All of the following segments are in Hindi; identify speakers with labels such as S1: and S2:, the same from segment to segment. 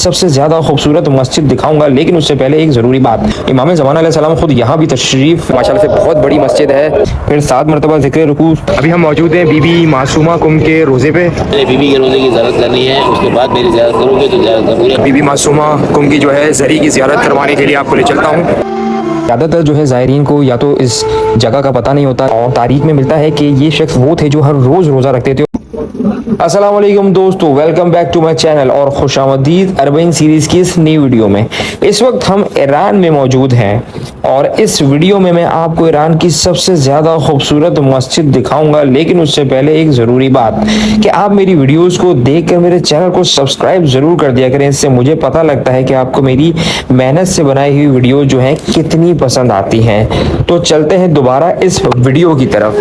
S1: सबसे ज्यादा खूबसूरत मस्जिद दिखाऊंगा, लेकिन उससे पहले एक जरूरी बात, इमाम ज़मान अलैहिस्सलाम खुद यहाँ भी तशरीफ, माशाल्लाह से बहुत बड़ी मस्जिद है। फिर 7 मरतबा जिक्र रुकू। अभी हम मौजूद हैं बीबी मासूमा कुम के रोजे पे।
S2: बीबी के रोजे की ज़ियारत करनी है, उसके बाद मेरी ज़ियारत करोगे तो ज़ियारत करोगे।
S1: बीबी मासूमा कुम की जो है जरी की ज़ियारत करवाने के लिए आपको ले चलता हूँ। ज़्यादातर जो है ज़ायरीन को या तो इस जगह का पता नहीं होता, और तारीख में मिलता है कि ये शख्स वो थे जो हर रोज़ रोज़ा रखते थे। अस्सलाम वालेकुम दोस्तों, welcome back to my channel और खुशामदीद अरबईन सीरीज़ की इस नई वीडियो में। इस वक्त हम ईरान में मौजूद हैं और इस वीडियो में मैं आपको ईरान की सबसे ज़्यादा खूबसूरत मस्जिद दिखाऊंगा, लेकिन उससे पहले एक ज़रूरी बात कि आप मेरी वीडियोस को देखकर मेरे चैनल को सब्सक्राइब ज़रूर कर दिया करें। इससे मुझे पता लगता है कि आपको मेरी मेहनत से बनाई हुई वीडियो जो है कितनी पसंद आती हैं। तो चलते हैं दोबारा इस वीडियो की तरफ।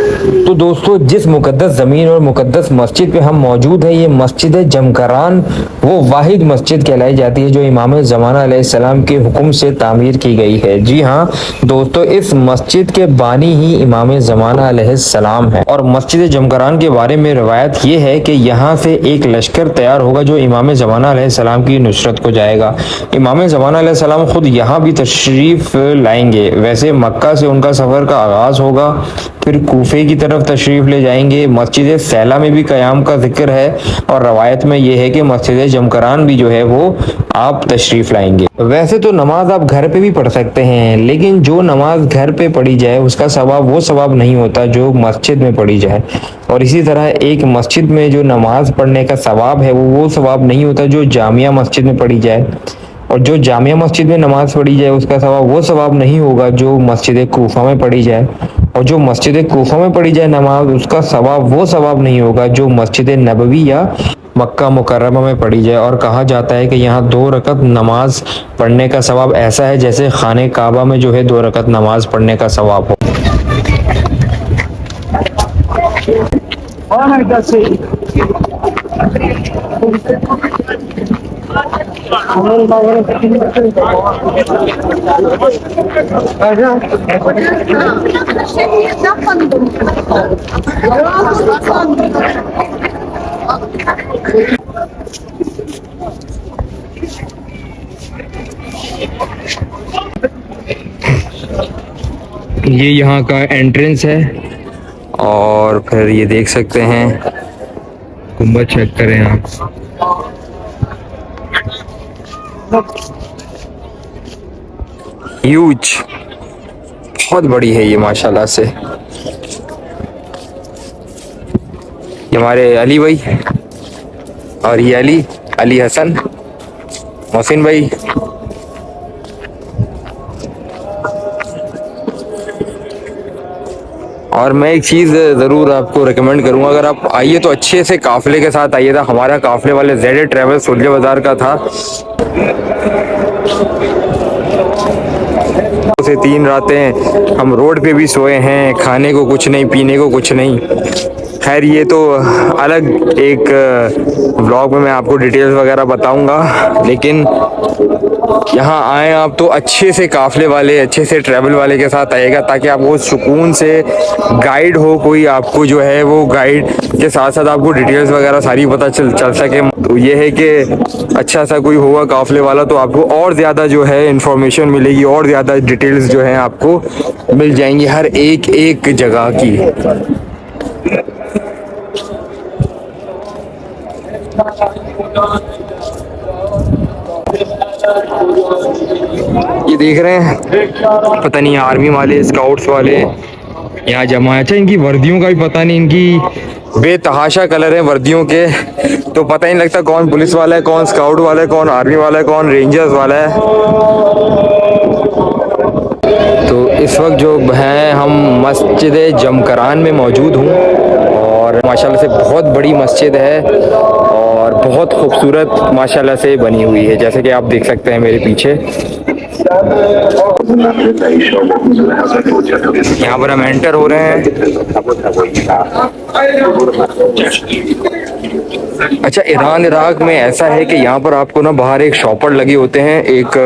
S1: तो दोस्तों, जिस मुकद्दस ज़मीन और मुकद्दस मस्जिद पे हम मौजूद है, ये मस्जिद जमकरान वो वाहिद मस्जिद कहलाई जाती है जो इमाम ज़मान अलैहिस्सलाम के हुक्म से तामीर की गई है। जी हाँ दोस्तों, इस मस्जिद के बानी ही इमाम ज़मान अलैहिस्सलाम है। और मस्जिद जमकरान के बारे में रवायत ये है कि यहाँ से एक लश्कर तैयार होगा जो इमाम ज़मान अलैहिस्सलाम की नुसरत को जाएगा। इमाम ज़मान अलैहिस्सलाम खुद यहाँ भी तशरीफ लाएंगे। वैसे मक्का से उनका सफ़र का आगाज़ होगा, फिर कूफे की तरफ तशरीफ ले जाएंगे। मस्जिद सैला में भी क़याम का जिक्र है और रवायत में यह है कि मस्जिद जमकरान भी जो है वो आप तशरीफ लाएंगे। वैसे तो नमाज आप घर पे भी पढ़ सकते हैं, लेकिन जो नमाज घर पे पढ़ी जाए उसका सवाब वो सवाब नहीं होता जो मस्जिद में पढ़ी जाए। और इसी तरह एक मस्जिद में जो नमाज पढ़ने का सवाब है वो सवाब नहीं होता जो जामिया मस्जिद में पढ़ी जाए। और जो जामिया मस्जिद में नमाज पढ़ी जाए उसका सवाब वो सवाब नहीं होगा जो मस्जिद कूफा में पढ़ी जाए। और जो मस्जिद कूफा में पढ़ी जाए नमाज, उसका सवाब वो सवाब नहीं होगा जो मस्जिद नबवी या मक्का मुकर्रमा में पढ़ी जाए। और कहा जाता है कि यहाँ 2 रकत नमाज पढ़ने का सवाब ऐसा है जैसे खाने काबा में जो है 2 रकत नमाज पढ़ने का सवाब हो। ये यहाँ का एंट्रेंस है और फिर ये देख सकते हैं गुंबद चेक करें आप। ह्यूज, बहुत बड़ी है ये माशाल्लाह से। ये हमारे अली भाई और ये अली हसन, मोहसिन भाई। और मैं एक चीज़ ज़रूर आपको रिकमेंड करूँगा, अगर आप आइए तो अच्छे से काफ़िले के साथ आइए। था हमारा काफ़िले वाले जेड ट्रैवल सुल्जे बाज़ार का था। से 3 रातें हम रोड पे भी सोए हैं, खाने को कुछ नहीं, पीने को कुछ नहीं। खैर ये तो अलग एक ब्लॉग में मैं आपको डिटेल्स वगैरह बताऊंगा, लेकिन यहाँ आए आप तो अच्छे से काफ़िले वाले, अच्छे से ट्रैवल वाले के साथ आएगा ताकि आपको सुकून से गाइड हो कोई, आपको जो है वो गाइड के साथ साथ आपको डिटेल्स वगैरह सारी पता चल सके। तो ये है कि अच्छा सा कोई होगा काफ़िले वाला तो आपको और ज़्यादा जो है इंफॉर्मेशन मिलेगी, और ज़्यादा डिटेल्स जो है आपको मिल जाएंगी हर एक जगह की। ये देख रहे हैं, पता नहीं आर्मी वाले, स्काउट्स वाले यहाँ जमा है। अच्छा, इनकी वर्दियों का भी पता नहीं, इनकी बेतहाशा कलर है वर्दियों के, तो पता ही नहीं लगता कौन पुलिस वाला है, कौन स्काउट वाला है, कौन आर्मी वाला है, कौन रेंजर्स वाला है। तो इस वक्त जो है हम मस्जिद जमकरान में मौजूद हूँ और माशाल्लाह से बहुत बड़ी मस्जिद है और बहुत खूबसूरत माशाल्लाह से बनी हुई है, जैसे कि आप देख सकते हैं मेरे पीछे। यहाँ पर हम एंटर हो रहे हैं। अच्छा, ईरान इराक में ऐसा है कि यहाँ पर आपको ना बाहर एक शॉपर लगे होते हैं, एक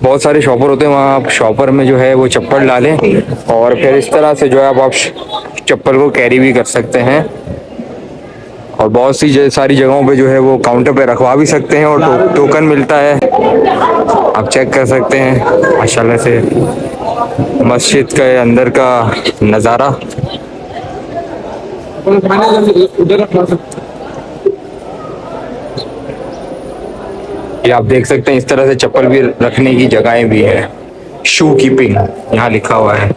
S1: बहुत सारे शॉपर होते हैं, वहाँ आप शॉपर में जो है वो चप्पल डालें और फिर इस तरह से जो है आप चप्पल को कैरी भी कर सकते हैं। और बहुत सी सारी जगहों पे जो है वो काउंटर पे रखवा भी सकते हैं और टोकन मिलता है, आप चेक कर सकते हैं माशाल्लाह से मस्जिद के अंदर का नज़ारा। ये आप देख सकते हैं इस तरह से चप्पल भी रखने की जगहें भी है, शू कीपिंग यहाँ लिखा हुआ है।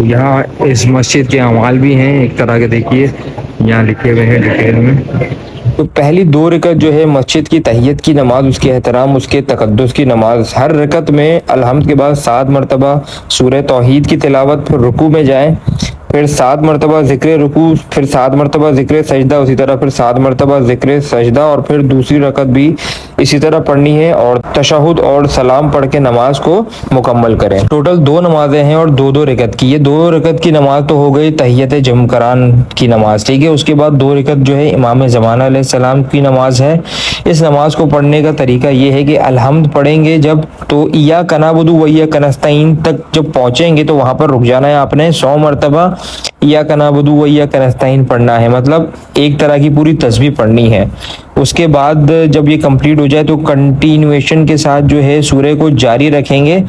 S1: यहाँ इस मस्जिद के अमाल भी हैं एक तरह के, देखिए यहाँ लिखे हुए हैं डिटेल में। तो पहली 2 रकत जो है मस्जिद की तहियत की नमाज, उसके एहतराम, उसके तकद्दुस की नमाज। हर रकत में अलहम्द के बाद 7 मरतबा सूरह तौहीद की तिलावत, फिर रुकू में जाएं, फिर 7 मरतबा ज़िक्र रुकू, फिर 7 मरतबा ज़िक्र सजदा, उसी तरह फिर 7 मरतबा ज़िक्र सजदा, और फिर दूसरी रकत भी इसी तरह पढ़नी है और तशहुद और सलाम पढ़ के नमाज को मुकम्मल करें। टोटल 2 नमाजें हैं और 2-2 रकत की। ये 2 रकत की नमाज तो हो गई तहियत जमकरान की नमाज, ठीक है। उसके बाद 2 रकत जो है इमाम ज़मान अलैहिस्सलाम की नमाज है। इस नमाज को पढ़ने का तरीका ये है कि अलहम्द पढ़ेंगे जब, तो इय्याका नअबुदु व इय्याका नस्तईन तक जब पहुंचेंगे तो वहां पर रुक जाना है आपने। 100 मरतबा इय्याका नअबुदु व इय्याका नस्तईन पढ़ना है, मतलब एक तरह की पूरी तस्बीह पढ़नी है। उसके बाद जब ये कंप्लीट हो जाए तो कंटिन्यूएशन के साथ जो है सूरह को जारी रखेंगे।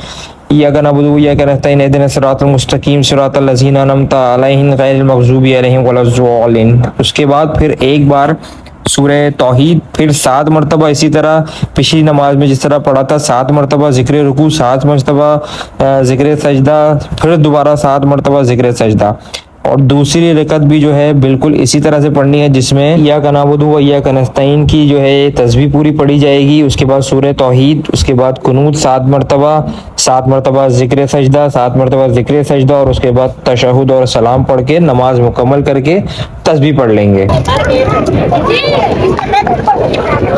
S1: इय्याका नअबुदु व इय्याका नस्तईन इहदिनस सिरातल मुस्तकीम सिरातल लज़ीना अनअमता अलैहिम गैरिल मग़ज़ूबि अलैहिम वलज़्ज़ालिन। उसके बाद फिर एक बार सूरह तौहीद, फिर 7 मरतबा इसी तरह पिछली नमाज में जिस तरह पढ़ा था, 7 मरतबा ज़िक्र रुकू, 7 मरतबा ज़िक्र सजदा, फिर दोबारा 7 मरतबा ज़िक्र सजदा। और दूसरी रकत भी जो है बिल्कुल इसी तरह से पढ़नी है, जिसमें इय्याका नअबुदु व इय्याका नस्तईन की जो है तस्बीह पूरी पढ़ी जाएगी। उसके बाद सूरह तौहीद, उसके बाद कुनूत 7 मरतबा, 7 मरतबा ज़िक्र सजदा, 7 मरतबा ज़िक्र सजदा, और उसके बाद तशहुद और सलाम पढ़ के नमाज मुकम्मल करके तस्बीह पढ़ लेंगे।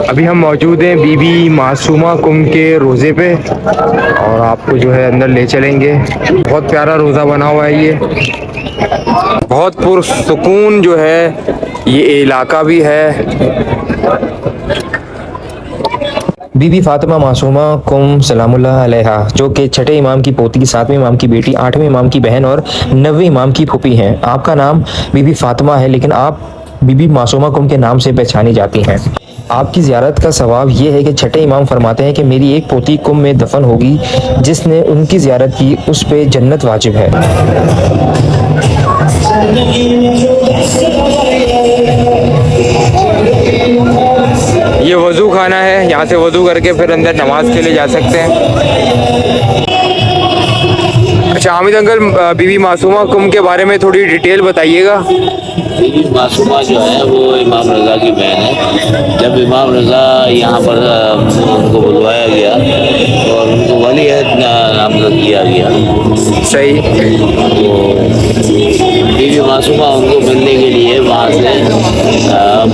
S1: अभी हम मौजूद हैं बीबी मासूमा कुम के रोज़े पे और आपको जो है अंदर ले चलेंगे। बहुत प्यारा रोज़ा बना हुआ है, ये बहुत पुरसुकून जो है ये इलाका भी है। बीबी फातिमा मासूमा कुम सलामुल्लाह अलैहा, जो कि 6ठे इमाम की पोती, 7वें इमाम की बेटी, 8वें इमाम की बहन और 9वें इमाम की फूफी हैं। आपका नाम बीबी फातिमा है, लेकिन आप बीबी मासूमा कुम के नाम से पहचानी जाती हैं। आपकी ज़ियारत का सवाब ये है कि 6ठे इमाम फरमाते हैं कि मेरी एक पोती कुम में दफन होगी, जिसने उनकी ज़ियारत की उस पे जन्नत वाजिब है। ये वज़ू खाना है, यहाँ से वज़ू करके फिर अंदर नमाज के लिए जा सकते हैं। अच्छा हामिद अंकल, बीबी मासूमा कुम के बारे में थोड़ी डिटेल बताइएगा।
S2: बीबी मासूमा जो है वो इमाम रज़ा की बहन है। जब इमाम रज़ा यहाँ पर उनको बुलवाया गया और उनको वली नामज़द किया गया,
S1: सही,
S2: तो बीबी मासूमा उनको मिलने के लिए वहाँ से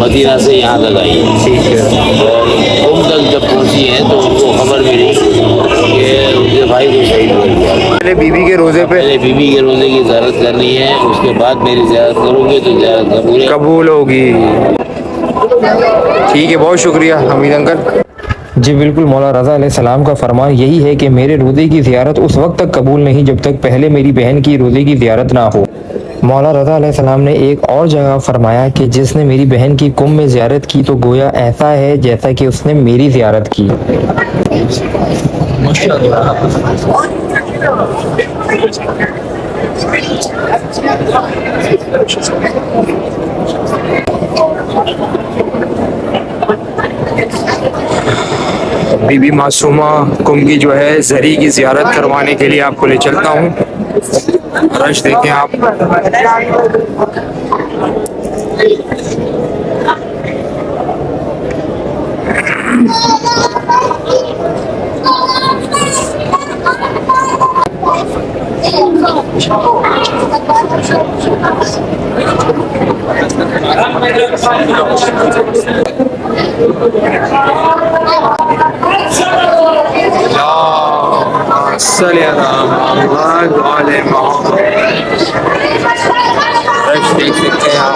S2: मदीना से यहाँ तक आई।
S1: ठीक है।
S2: और कुम तक जब पहुँची हैं तो उनको खबर मिली कि उनके भाई को शहीद हो गया।
S1: पहले बीबी के रोज़े पे,
S2: पहले बीबी के रोज़े की ज़ियारत करनी है, उसके बाद मेरी ज़ियारत करोगे तो ज़ियारत
S1: कबूल होगी। ठीक है, बहुत शुक्रिया हमीद अंकल। जी बिल्कुल, मौला रज़ा अलैहिस्सलाम का फरमान यही है कि मेरे रोज़े की ज़ियारत उस वक्त तक कबूल नहीं जब तक पहले मेरी बहन की रोज़े की ज़ियारत ना हो। मौला रज़ा अलैहिस्सलाम ने एक और जगह फरमाया कि जिसने मेरी बहन की कुम में ज़ियारत की तो गोया ऐसा है जैसा कि उसने मेरी ज़ियारत की। बीबी मासूमा कुम की जो है ज़री की ज़ियारत करवाने के लिए आपको ले चलता हूँ। रश देखें आप। देख सकते हैं आप।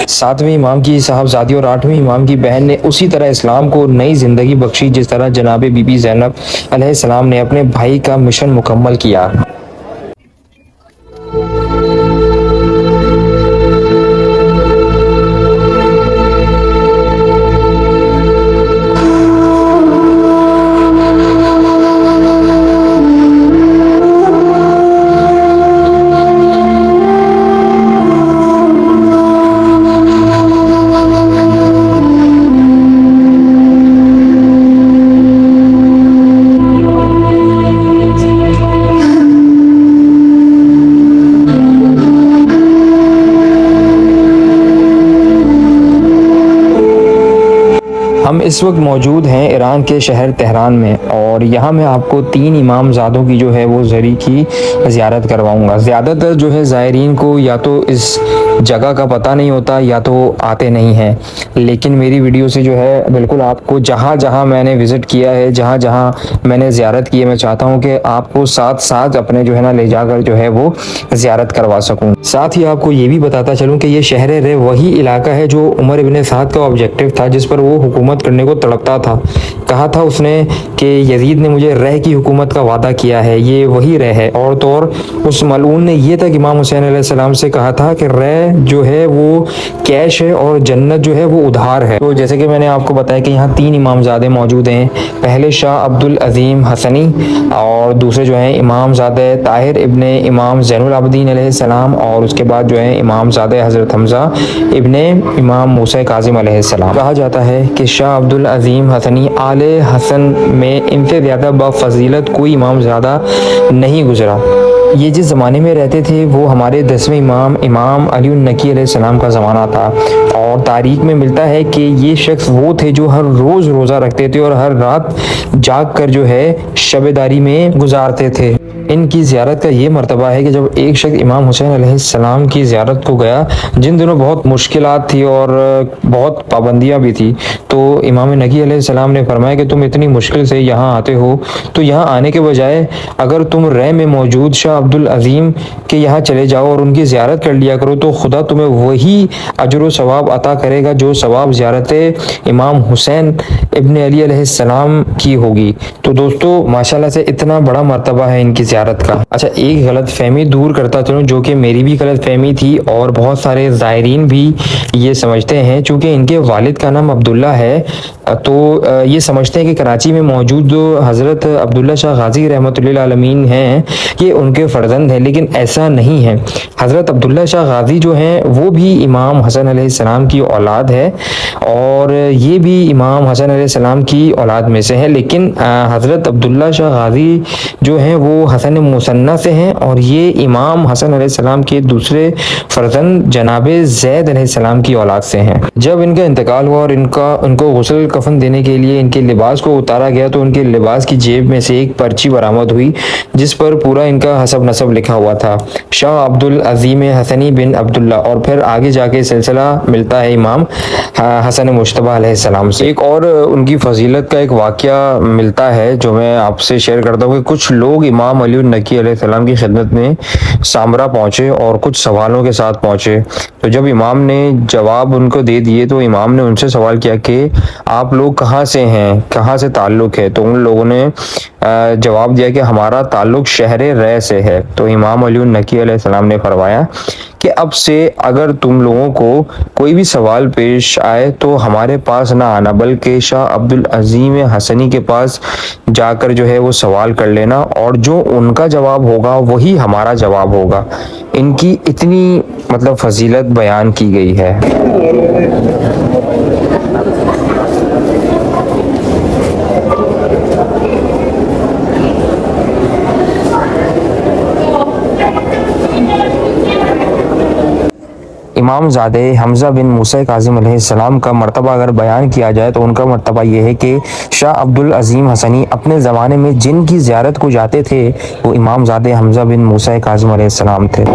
S1: सातवें इमाम की साहबजादी और आठवें इमाम की बहन ने उसी तरह इस्लाम को नई जिंदगी बख्शी जिस तरह जनाब बीबी ज़ैनब अलैहिस्सलाम ने अपने भाई का मिशन मुकम्मल किया। हम इस वक्त मौजूद हैं ईरान के शहर तेहरान में और यहाँ मैं आपको 3 इमामज़ादों की जो है वो ज़री की ज़ियारत करवाऊँगा। ज़्यादातर जो है ज़ायरीन को या तो इस जगह का पता नहीं होता या तो आते नहीं हैं, लेकिन मेरी वीडियो से जो है बिल्कुल आपको जहाँ जहाँ मैंने विज़िट किया है, जहाँ जहाँ मैंने ज़ियारत की है, मैं चाहता हूँ कि आपको साथ साथ अपने जो है ना ले जाकर जो है वो ज़ियारत करवा सकूँ। साथ ही आपको ये भी बताता चलूँ कि ये शहर रे वही इलाका है जो उमर इब्न साद का ऑब्जेक्टिव था, जिस पर वो हुकूमत करने को तड़पता था। कहा था उसने कि यजीद ने मुझे रह की हुकूमत का वादा किया है, ये वही रह है। और तो और उस मलऊन ने ये तक इमाम हुसैन अलैहिस्सलाम से कहा था कि रह जो है वो कैश है और जन्नत जो है वो उधार है। तो जैसे कि मैंने आपको बताया कि यहाँ 3 इमामज़ादे मौजूद हैं। पहले शाह अब्दुल अज़ीम हसनी और दूसरे जो हैं इमामज़ादे ताहिर इब्ने इमाम ज़ैनुल आबिदीन अलैहिस्सलाम और उसके बाद जो है इमामज़ादे हज़रत हमज़ा इब्ने इमाम मूसा काज़िम अलैहिस्सलाम। कहा जाता है कि शाह अब्दुल अज़ीम हसनी आले हसन में इनसे ज़्यादा बाफ़ज़ीलत कोई इमामज़ादा नहीं गुजरा। ये जिस ज़माने में रहते थे वो हमारे 10वें इमाम अली नकी अलैहिस्सलाम का ज़माना था और तारीख में मिलता है कि ये शख्स वो थे जो हर रोज़ रोज़ा रखते थे और हर रात जाग कर जो है शबेदारी में गुजारते थे। इनकी ज़ियारत का ये मर्तबा है कि जब एक शख्स इमाम हुसैन अलैहिस्सलाम की ज़ियारत को गया, जिन दिनों बहुत मुश्किलात थी और बहुत पाबंदियाँ भी थी, तो इमाम नकी अलैहिस्सलाम ने फरमाया कि तुम इतनी मुश्किल से यहाँ आते हो तो यहाँ आने के बजाय अगर तुम रे में मौजूद शाह अब्दुल अज़ीम के यहाँ चले जाओ और उनकी ज़ियारत कर लिया करो तो खुदा तुम्हें वही अजर व सवाब अता करेगा जो सवाब ज़ियारत इमाम हुसैन इब्न अली अलैहिस्सलाम की होगी। तो दोस्तों माशाल्लाह से इतना बड़ा मर्तबा है इनकी ज़ियारत का। अच्छा, एक गलत फहमी दूर करता चलूँ जो कि मेरी भी गलत फहमी थी और बहुत सारे ज़ायरीन भी ये समझते हैं, चूँकि इनके वालिद का नाम अब्दुल्ला है तो ये समझते हैं कि कराची में मौजूद जो हज़रत अब्दुल्ला शाह गाज़ी रहमतुल्लाह अलमीन हैं ये उनके फ़र्जंद हैं, लेकिन ऐसा नहीं है। हज़रत अब्दुल्ला शाह गाज़ी जो हैं वो भी इमाम हसन अलैहिस्सलाम की औलाद है और ये भी इमाम हसन अलैहिस्सलाम की औलाद में से है, लेकिन हज़रत अब्दुल्ला शाह गाज़ी जो हैं वो हसन मुसन्ना से हैं और ये इमाम हसन अलैहिस्सलाम के दूसरे फ़र्जंद जनाब ज़ैद अलैहिस्सलाम की औलाद से हैं। जब इनका इंतकाल हुआ और उनको गुस्ल कफन देने के लिए इनके लिबास को उतारा गया तो उनके लिबास की जेब में से एक पर्ची बरामद हुई जिस पर पूरा इनका हसब नसब लिखा हुआ था, शाह अब्दुल अज़ीम हसनी बिन अब्दुल्ला। और फिर आगे जाके सिलसिला मिलता है इमाम हसन मुश्तबा अलैहिस्सलाम से। एक और उनकी फजीलत का एक वाक़या मिलता है जो मैं आपसे शेयर करता हूँ कि कुछ लोग इमाम अली नकी अलैहिस्सलाम की खिदमत में सामरा पहुँचे और कुछ सवालों के साथ पहुँचे। तो जब इमाम ने जवाब उनको दे दिए तो इमाम ने उनसे सवाल किया कि आप लोग कहाँ से हैं, कहाँ से ताल्लुक़ है। तो उन लोगों ने जवाब दिया कि हमारा ताल्लुक़ शहर रे से है। तो इमाम अली नकी अलैहिस्सलाम ने फरमाया कि अब से अगर तुम लोगों को कोई भी सवाल पेश आए तो हमारे पास ना आना बल्कि शाह अब्दुल अज़ीम हसनी के पास जाकर जो है वो सवाल कर लेना और जो उनका जवाब होगा वही हमारा जवाब होगा। इनकी इतनी मतलब फजीलत बयान की गई है। इमामज़ादे हमज़ा बिन मूसा काज़िम अलैहिस्सलाम का मर्तबा अगर बयान किया जाए तो उनका मर्तबा ये है कि शाह अब्दुल अज़ीम हसनी अपने ज़माने में जिनकी ज़ियारत को जाते थे वो इमामज़ादे हमज़ा बिन मूसा काज़िम अलैहिस्सलाम थे।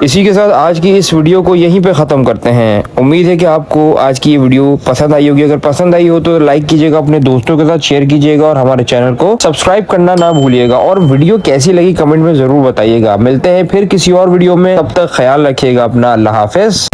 S1: इसी के साथ आज की इस वीडियो को यहीं पे ख़त्म करते हैं। उम्मीद है कि आपको आज की ये वीडियो पसंद आई होगी। अगर पसंद आई हो तो लाइक कीजिएगा, अपने दोस्तों के साथ शेयर कीजिएगा और हमारे चैनल को सब्सक्राइब करना ना भूलिएगा। और वीडियो कैसी लगी कमेंट में ज़रूर बताइएगा। मिलते हैं फिर किसी और वीडियो में, तब तक ख्याल रखिएगा अपना। अल्लाह हाफिज़।